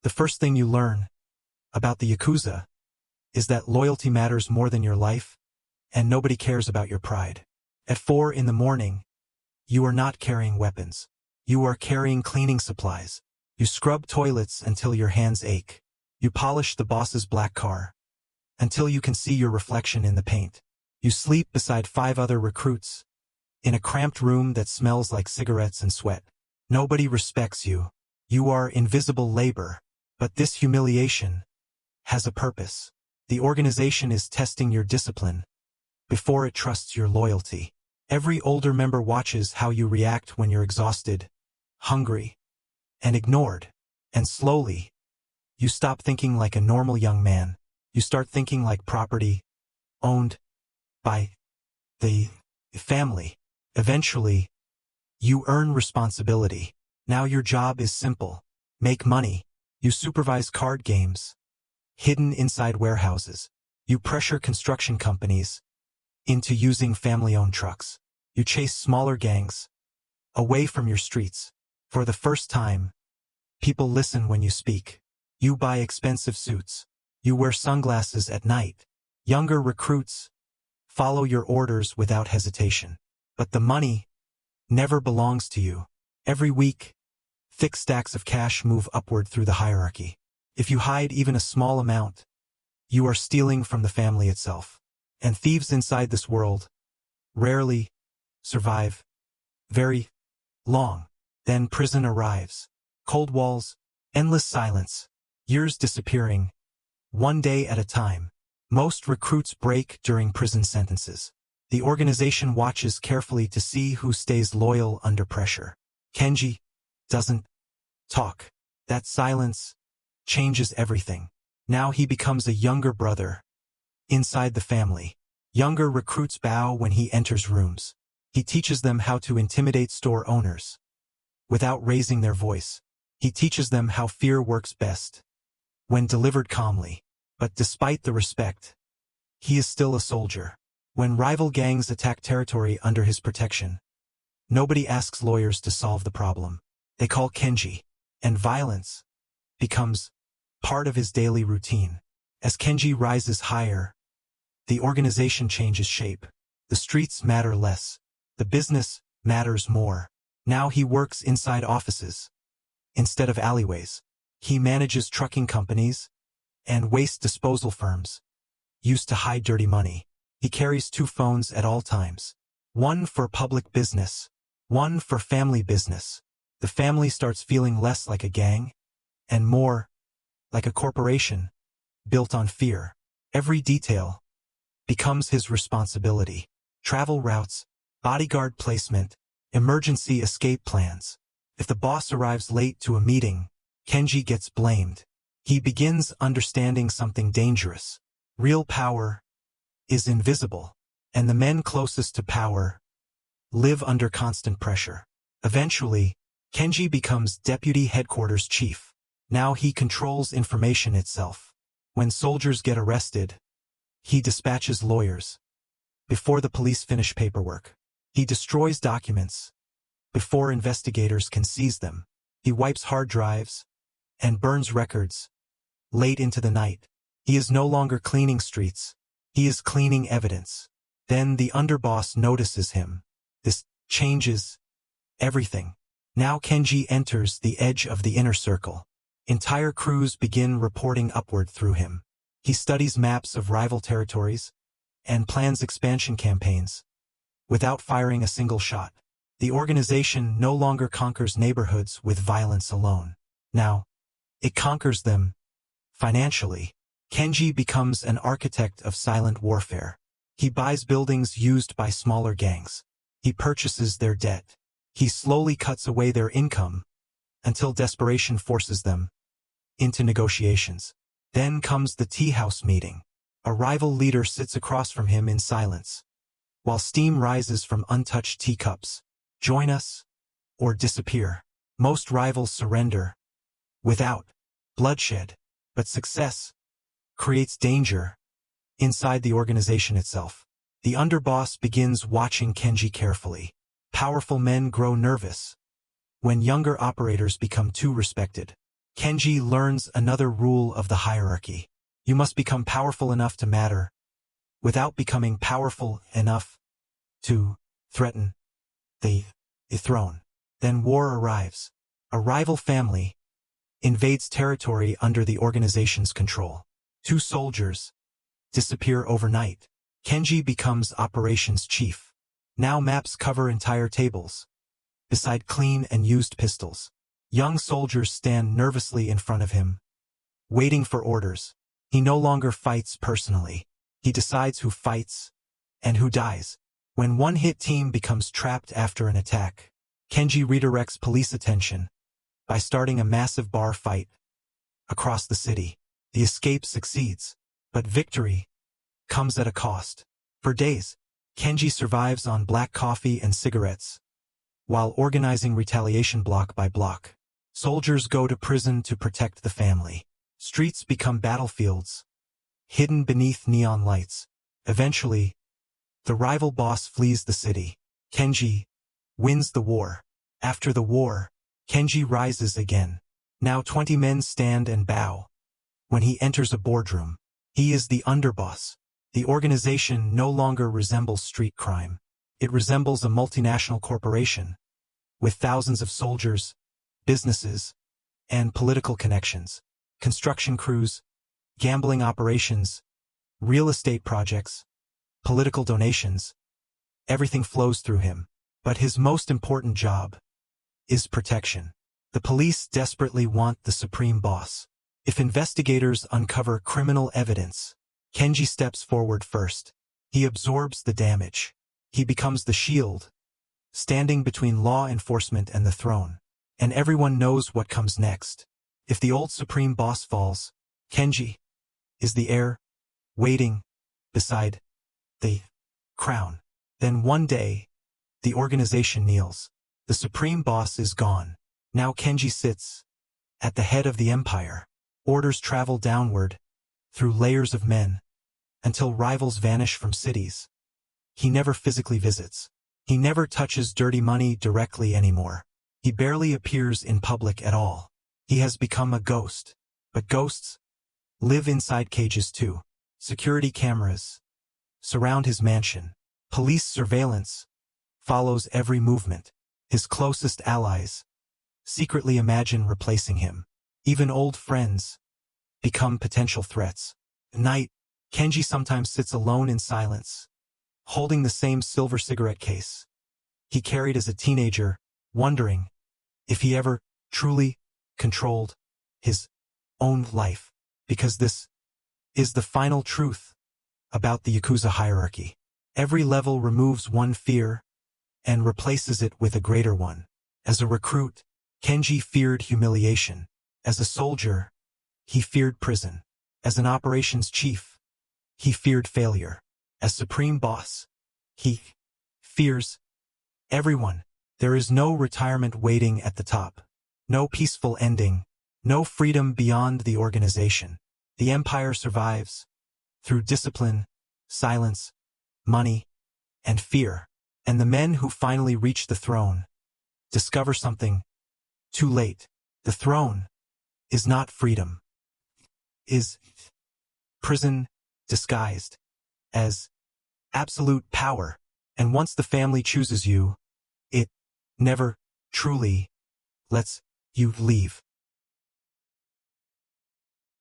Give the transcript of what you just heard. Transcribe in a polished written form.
The first thing you learn about the Yakuza is that loyalty matters more than your life, and nobody cares about your pride. At 4 in the morning, you are not carrying weapons. You are carrying cleaning supplies. You scrub toilets until your hands ache. You polish the boss's black car until you can see your reflection in the paint. You sleep beside 5 other recruits in a cramped room that smells like cigarettes and sweat. Nobody respects you. You are invisible labor. But this humiliation has a purpose. The organization is testing your discipline before it trusts your loyalty. Every older member watches how you react when you're exhausted, hungry, and ignored. And slowly, you stop thinking like a normal young man. You start thinking like property owned by the family. Eventually, you earn responsibility. Now your job is simple. Make money. You supervise card games hidden inside warehouses. You pressure construction companies into using family-owned trucks. You chase smaller gangs away from your streets. For the first time, people listen when you speak. You buy expensive suits. You wear sunglasses at night. Younger recruits follow your orders without hesitation. But the money never belongs to you. Every week, thick stacks of cash move upward through the hierarchy. If you hide even a small amount, you are stealing from the family itself. And thieves inside this world rarely survive very long. Then prison arrives. Cold walls, endless silence, years disappearing, one day at a time. Most recruits break during prison sentences. The organization watches carefully to see who stays loyal under pressure. Kenji doesn't talk. That silence changes everything. Now he becomes a younger brother inside the family. Younger recruits bow when he enters rooms. He teaches them how to intimidate store owners without raising their voice. He teaches them how fear works best when delivered calmly. But despite the respect, he is still a soldier. When rival gangs attack territory under his protection, nobody asks lawyers to solve the problem. They call Kenji, and violence becomes part of his daily routine. As Kenji rises higher, the organization changes shape. The streets matter less. The business matters more. Now he works inside offices instead of alleyways. He manages trucking companies and waste disposal firms used to hide dirty money. He carries 2 phones at all times. One for public business, one for family business. The family starts feeling less like a gang and more like a corporation built on fear. Every detail becomes his responsibility. Travel routes, bodyguard placement, emergency escape plans. If the boss arrives late to a meeting, Kenji gets blamed. He begins understanding something dangerous. Real power is invisible, and the men closest to power live under constant pressure. Eventually, Kenji becomes deputy headquarters chief. Now he controls information itself. When soldiers get arrested, he dispatches lawyers before the police finish paperwork. He destroys documents before investigators can seize them. He wipes hard drives and burns records late into the night. He is no longer cleaning streets. He is cleaning evidence. Then the underboss notices him. This changes everything. Now Kenji enters the edge of the inner circle. Entire crews begin reporting upward through him. He studies maps of rival territories and plans expansion campaigns without firing a single shot. The organization no longer conquers neighborhoods with violence alone. Now, it conquers them financially. Kenji becomes an architect of silent warfare. He buys buildings used by smaller gangs. He purchases their debt. He slowly cuts away their income until desperation forces them into negotiations. Then comes the tea house meeting. A rival leader sits across from him in silence, while steam rises from untouched teacups. Join us, or disappear. Most rivals surrender without bloodshed, but success creates danger inside the organization itself. The underboss begins watching Kenji carefully. Powerful men grow nervous when younger operators become too respected. Kenji learns another rule of the hierarchy. You must become powerful enough to matter, without becoming powerful enough to threaten the throne. Then war arrives. A rival family invades territory under the organization's control. 2 soldiers disappear overnight. Kenji becomes operations chief. Now maps cover entire tables, beside clean and used pistols. Young soldiers stand nervously in front of him, waiting for orders. He no longer fights personally. He decides who fights and who dies. When one hit team becomes trapped after an attack, Kenji redirects police attention by starting a massive bar fight across the city. The escape succeeds, but victory comes at a cost. For days, Kenji survives on black coffee and cigarettes, while organizing retaliation block by block. Soldiers go to prison to protect the family. Streets become battlefields, hidden beneath neon lights. Eventually, the rival boss flees the city. Kenji wins the war. After the war, Kenji rises again. Now 20 men stand and bow when he enters a boardroom. He is the underboss. The organization no longer resembles street crime. It resembles a multinational corporation, with thousands of soldiers, businesses, and political connections. Construction crews, gambling operations, real estate projects, political donations. Everything flows through him. But his most important job is protection. The police desperately want the supreme boss. If investigators uncover criminal evidence, Kenji steps forward first. He absorbs the damage. He becomes the shield, standing between law enforcement and the throne. And everyone knows what comes next. If the old supreme boss falls, Kenji is the heir, waiting beside the crown. Then one day, the organization kneels. The supreme boss is gone. Now Kenji sits at the head of the empire. Orders travel downward, through layers of men, until rivals vanish from cities. He never physically visits. He never touches dirty money directly anymore. He barely appears in public at all. He has become a ghost. But ghosts live inside cages too. Security cameras surround his mansion. Police surveillance follows every movement. His closest allies secretly imagine replacing him. Even old friends become potential threats. At night, Kenji sometimes sits alone in silence, holding the same silver cigarette case he carried as a teenager, wondering if he ever truly controlled his own life. Because this is the final truth about the Yakuza hierarchy. Every level removes one fear and replaces it with a greater one. As a recruit, Kenji feared humiliation. As a soldier, he feared prison. As an operations chief, he feared failure. As supreme boss, he fears everyone. There is no retirement waiting at the top. No peaceful ending. No freedom beyond the organization. The empire survives through discipline, silence, money, and fear. And the men who finally reach the throne discover something too late. The throne is not freedom. Is prison disguised as absolute power. And once the family chooses you, it never truly lets you leave.